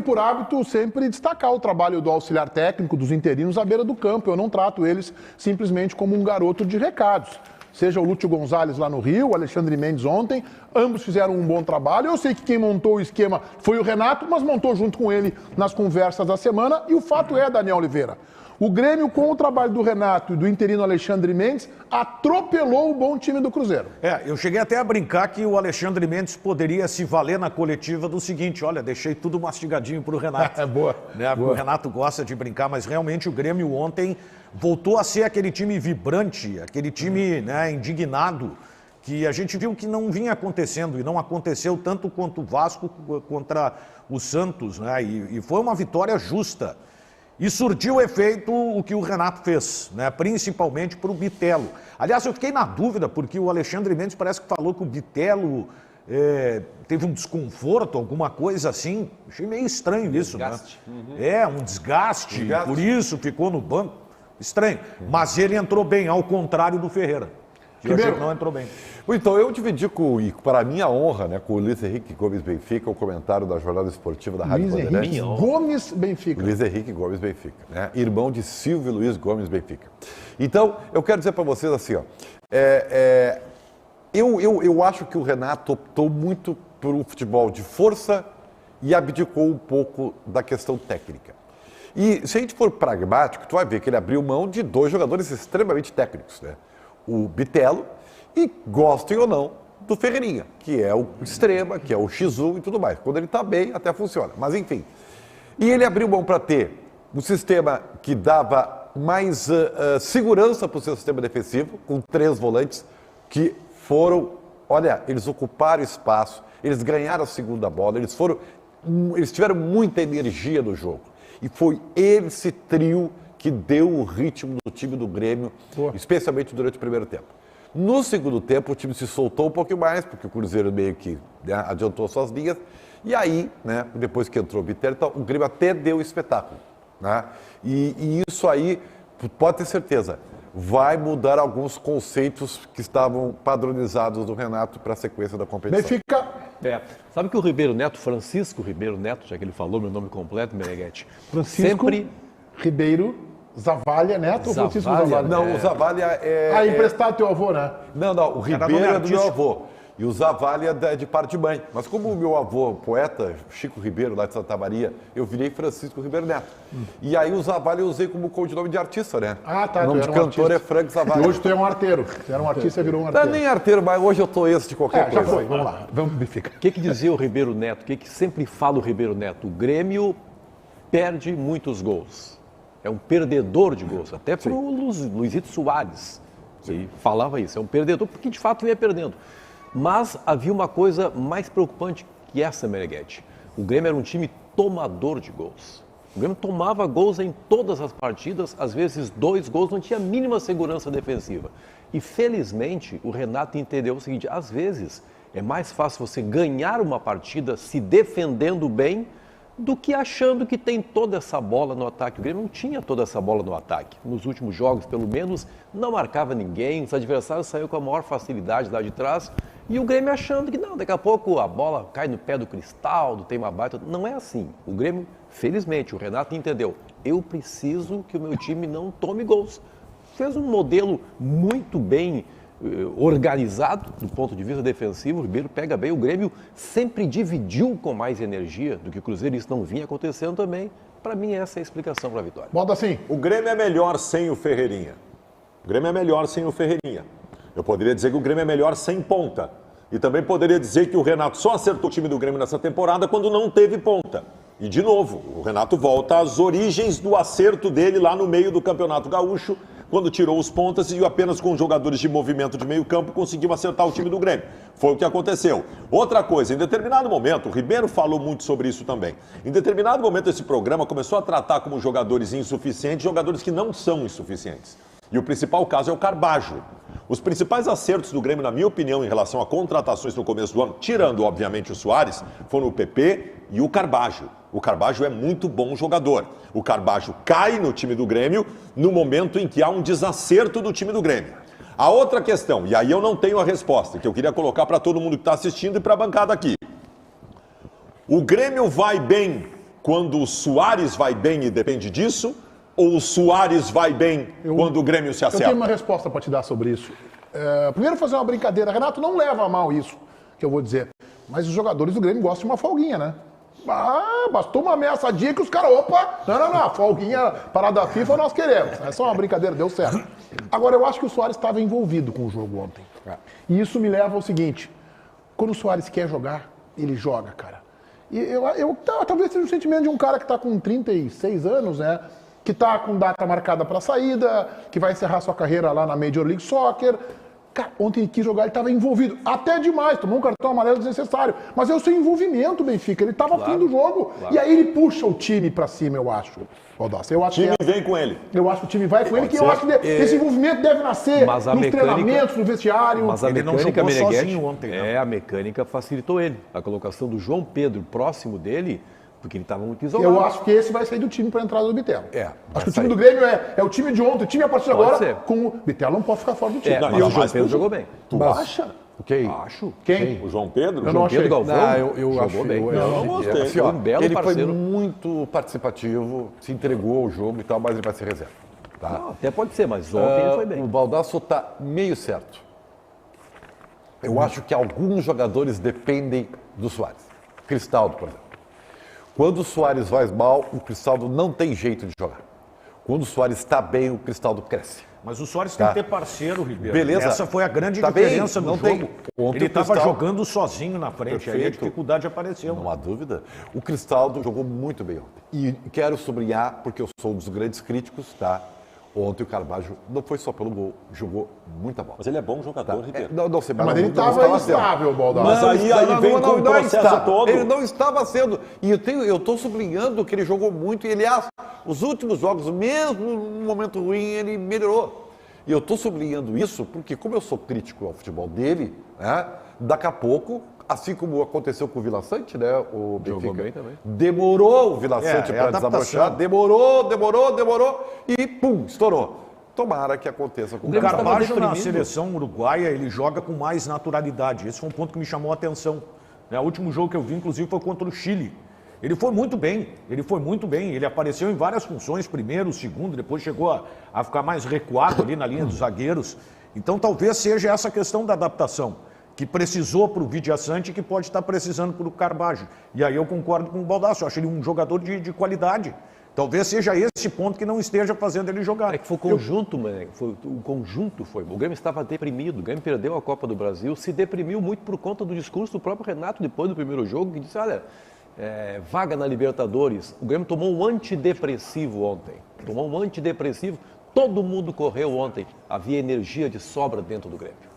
tenho por hábito sempre destacar o trabalho do auxiliar técnico, dos interinos à beira do campo. Eu não trato eles simplesmente como um garoto de recados. Seja o Lúcio Gonzalez lá no Rio, o Alexandre Mendes ontem, ambos fizeram um bom trabalho. Eu sei que quem montou o esquema foi o Renato, mas montou junto com ele nas conversas da semana. E o fato é, Daniel Oliveira, o Grêmio, com o trabalho do Renato e do interino Alexandre Mendes, atropelou o bom time do Cruzeiro. Eu cheguei até a brincar que o Alexandre Mendes poderia se valer na coletiva do seguinte: olha, deixei tudo mastigadinho pro Renato. Boa. Boa. O Renato gosta de brincar, mas realmente o Grêmio ontem voltou a ser aquele time vibrante, aquele time indignado, que a gente viu que não vinha acontecendo, e não aconteceu tanto quanto o Vasco contra o Santos, né? E foi uma vitória justa. E surtiu o efeito o que o Renato fez, né? Principalmente para o Bitelo. Aliás, eu fiquei na dúvida, porque o Alexandre Mendes parece que falou que o Bitelo teve um desconforto, alguma coisa assim. Achei meio estranho isso, desgaste. né? Um desgaste, por isso ficou no banco. Estranho. Mas ele entrou bem, ao contrário do Ferreira. Que hoje não entrou bem. Então, eu dividi para minha honra, né, com o Luiz Henrique Gomes Benfica, o comentário da jornada esportiva da Rádio Luiz Bandeirantes. Henrique Gomes Benfica. Luiz Henrique Gomes Benfica, né, irmão de Silvio Luiz Gomes Benfica. Então, eu quero dizer para vocês assim, ó, eu acho que o Renato optou muito por um futebol de força e abdicou um pouco da questão técnica. E se a gente for pragmático, tu vai ver que ele abriu mão de dois jogadores extremamente técnicos, né? O Bitelo e, gostem ou não, do Ferreirinha, que é o extrema, que é o X1 e tudo mais. Quando ele está bem, até funciona. Mas, enfim. E ele abriu mão para ter um sistema que dava mais segurança para o seu sistema defensivo, com 3 volantes que foram, olha, eles ocuparam espaço, eles ganharam a segunda bola, eles tiveram muita energia no jogo. E foi esse trio que deu o ritmo do time do Grêmio, especialmente durante o primeiro tempo. No segundo tempo, o time se soltou um pouquinho mais, porque o Cruzeiro meio que adiantou suas linhas. E aí, né, depois que entrou o Bitelo, então, o Grêmio até deu espetáculo. Né? E isso aí, pode ter certeza, vai mudar alguns conceitos que estavam padronizados do Renato para a sequência da competição. Benfica. Sabe que o Ribeiro Neto, Francisco Ribeiro Neto, já que ele falou meu nome completo, Meneghetti, Francisco Ribeiro Zavalha Neto ou Francisco Zavalha? Não, o Zavalha é... emprestado teu avô, né? Não, o Ribeiro é do meu avô. E o Zavalha é de parte de mãe. Mas como o meu avô, poeta, Chico Ribeiro, lá de Santa Maria, eu virei Francisco Ribeiro Neto. E aí o Zavalha eu usei como codinome de artista, né? Ah, tá. O nome de cantor é Frank Zavalha. E hoje tu é um arteiro. Tu era um artista, virou um arteiro. Não é nem arteiro, mas hoje eu tô esse de qualquer coisa. Já foi, vamos lá. Vamos, Benfica. O que dizia o Ribeiro Neto? O que sempre fala o Ribeiro Neto? O Grêmio perde muitos gols. É um perdedor de gols. Até para o Luizito Soares. Ele falava isso. É um perdedor porque de fato ia perdendo. Mas havia uma coisa mais preocupante que essa, Meneghetti. O Grêmio era um time tomador de gols. O Grêmio tomava gols em todas as partidas, às vezes 2 gols, não tinha a mínima segurança defensiva. E felizmente o Renato entendeu o seguinte: às vezes é mais fácil você ganhar uma partida se defendendo bem do que achando que tem toda essa bola no ataque. O Grêmio não tinha toda essa bola no ataque. Nos últimos jogos, pelo menos, não marcava ninguém, os adversários saíram com a maior facilidade lá de trás. E o Grêmio achando que não, daqui a pouco a bola cai no pé do Cristaldo, tem uma baita... Não é assim. O Grêmio, felizmente, o Renato entendeu. Eu preciso que o meu time não tome gols. Fez um modelo muito bem organizado do ponto de vista defensivo. O Ribeiro pega bem. O Grêmio sempre dividiu com mais energia do que o Cruzeiro. Isso não vinha acontecendo também. Para mim, essa é a explicação para a vitória. Bota assim. O Grêmio é melhor sem o Ferreirinha. O Grêmio é melhor sem o Ferreirinha. Eu poderia dizer que o Grêmio é melhor sem ponta. E também poderia dizer que o Renato só acertou o time do Grêmio nessa temporada quando não teve ponta. E, de novo, o Renato volta às origens do acerto dele lá no meio do Campeonato Gaúcho, quando tirou os pontas e apenas com jogadores de movimento de meio campo conseguiu acertar o time do Grêmio. Foi o que aconteceu. Outra coisa, em determinado momento, o Ribeiro falou muito sobre isso também. Em determinado momento, esse programa começou a tratar como jogadores insuficientes, jogadores que não são insuficientes. E o principal caso é o Carbajo. Os principais acertos do Grêmio, na minha opinião, em relação a contratações no começo do ano, tirando, obviamente, o Soares, foram o PP e o Carbajo. O Carbajo é muito bom jogador. O Carbajo cai no time do Grêmio no momento em que há um desacerto do time do Grêmio. A outra questão, e aí eu não tenho a resposta, que eu queria colocar para todo mundo que está assistindo e para a bancada aqui. O Grêmio vai bem quando o Suárez vai bem e depende disso? Ou o Suárez vai bem quando o Grêmio se Eu acerta? tenho uma resposta para te dar sobre isso. Primeiro, fazer uma brincadeira. Renato, não leva a mal isso que eu vou dizer. Mas os jogadores do Grêmio gostam de uma folguinha, né? Bastou uma ameaçadinha que os caras, opa, não, folguinha, parada FIFA nós queremos. É só uma brincadeira, deu certo. Agora, eu acho que o Suárez estava envolvido com o jogo ontem. E isso me leva ao seguinte, quando o Suárez quer jogar, ele joga, cara. E talvez seja o sentimento de um cara que está com 36 anos, né? Que está com data marcada para saída, que vai encerrar sua carreira lá na Major League Soccer. Cara, ontem ele quis jogar, ele estava envolvido. Até demais, tomou um cartão amarelo desnecessário. Mas é o seu envolvimento, Benfica. Ele estava afim do jogo. E aí ele puxa o time para cima, eu acho. Baldassi. O time vem com ele. Eu acho que o time vai com ele, que eu acho que esse envolvimento deve nascer nos treinamentos, no vestiário. Mas a Ele não mecânica, jogou Meneghetti, sozinho ontem, né? a mecânica facilitou ele. A colocação do João Pedro próximo dele, porque ele estava muito isolado. Eu acho que esse vai sair do time para a entrada do Bitelo. Acho que o time sair. do Grêmio é o time de ontem. O time a partir de Pode agora, ser. com o Bitelo não pode ficar fora do time. É, Não, mas o João mas Pedro tu- jogou bem. Tu acha? Quem? Acho. Quem? O João Pedro? Eu não achei. Pedro Galvão Não, eu jogou acho bem. Eu não gostei. Assim, ó, Foi um belo ele parceiro. foi muito participativo, se entregou ao jogo e tal, mas ele vai ser reserva. Tá? Não, até pode ser, mas ontem ele foi O bem. Baldasso está meio certo. Eu acho que alguns jogadores dependem do Suárez. Cristaldo, por exemplo. Quando o Suárez vai mal, o Cristaldo não tem jeito de jogar. Quando o Suárez está bem, o Cristaldo cresce. Mas o Soares tem que ter parceiro, Ribeiro. Beleza. Essa foi a grande Tá bem, diferença no não jogo. tem. Ontem Ele o estava Cristal- jogando sozinho na frente, aí a Perfeito. dificuldade apareceu. Não há dúvida. O Cristaldo jogou muito bem ontem. E quero sublinhar, porque eu sou um dos grandes críticos, tá? Ontem o Carvalho não foi só pelo gol, jogou muita bola. Mas ele é bom jogador, Ribeiro. Não sei, Mas ele não estava sendo. instável, Baldassi. Mas aí vem com o processo está. todo. Ele não estava sendo. E eu estou sublinhando que ele jogou muito. E, aliás, os últimos jogos, mesmo num momento ruim, ele melhorou. E eu estou sublinhando isso porque, como eu sou crítico ao futebol dele, né, daqui a pouco, assim como aconteceu com o Vila Sante, né, o Jogou Benfica bem também. demorou o Vila Sante para adaptação. desabrochar, demorou e pum, estourou. Tomara que aconteça com O Grêmio estava Carvalho na deprimido. seleção uruguaia, ele joga com mais naturalidade. Esse foi um ponto que me chamou a atenção. O último jogo que eu vi, inclusive, foi contra o Chile. Ele foi muito bem, ele apareceu em várias funções, primeiro, segundo, depois chegou a ficar mais recuado ali na linha dos zagueiros. Então talvez seja essa questão da adaptação, que precisou para o Vidia Sante e que pode estar precisando para o Carvalho. E aí eu concordo com o Baldassi, eu acho ele um jogador de qualidade. Talvez seja esse ponto que não esteja fazendo ele jogar. É que foi o conjunto, o conjunto foi. O Grêmio estava deprimido, o Grêmio perdeu a Copa do Brasil, se deprimiu muito por conta do discurso do próprio Renato depois do primeiro jogo, que disse, olha, vaga na Libertadores. O Grêmio tomou um antidepressivo ontem. Todo mundo correu ontem. Havia energia de sobra dentro do Grêmio.